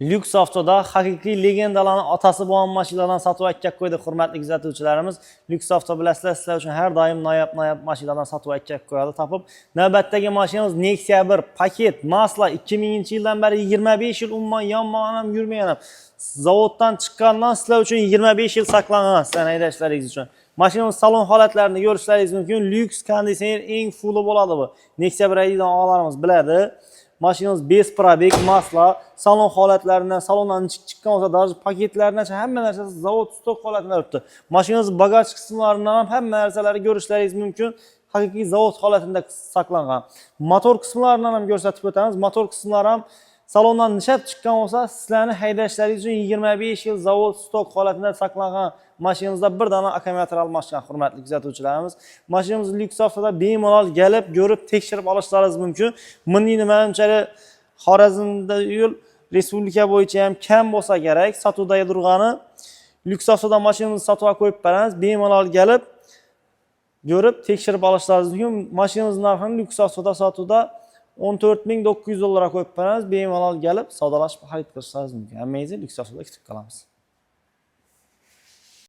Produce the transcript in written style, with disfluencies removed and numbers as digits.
Lyuks avtoda haqiqiy legendalarning otasi bo'lgan mashinalardan sotib aytib qo'ydi, hurmatli kuzatuvchilarimiz. Lyuks avto bilasizlar, sizlar uchun har doim noyob mashinalardan sotib aytib qo'yadi. Topib, navbatdagi mashinamiz Nexia 1 paket masla 2000-yildan beri 25 yil umuman yonmagan ham yurmagan ham. Zavoddan chiqqandan sizlar uchun 25 yil saqlangan, sizlar haydashlaringiz uchun. Mashinamiz salon holatlarini ko'rishlaringiz mumkin. Lyuks konditsioner eng fulli bo'ladi bu. Nexia 1 deydigan og'alarimiz biladi. Mashinamiz 5 probek, masla, salon holatlaridan, salondan chiqqan bo'lsa, даже paketlaridan hamma narsasi zavod stok holatida turibdi. Mashinamiz bagaj qismlaridan ham hamma narsalarni ko'rishlaringiz mumkin. Haqiqiy zavod holatida saqlangan. Motor qismlaridan ham ko'rsatib o'tamiz. Motor qismlari ham salondan nishab chiqqan bo'lsa, sizlarni haydashlaringiz uchun 25 yil zavod stok holatida saqlangan. Mashinamizda bir dona akkumulyator almashgan, hurmatli kuzatuvchilarimiz. Mashinamiz Lyuks avtoda bemalol kelib, ko'rib, tekshirib olishlaringiz mumkin. Milliy nimalarchalik Xorazmda yo'l respublika bo'yicha ham kam bo'lsa kerak, sotuvdagi turgani. Lyuks avtoda mashinamizni sotib qo'yib beramiz. Bemalol kelib, ko'rib, tekshirib olishlaringiz mumkin. Mashinamiz narxini Lyuks avtoda sotuvda 14.900 dollarga qo'yib beramiz. Bemalol kelib, savdolashib xarid qilishlaringiz mumkin. Hammangizni Lyuks avtoda kutib qolamiz.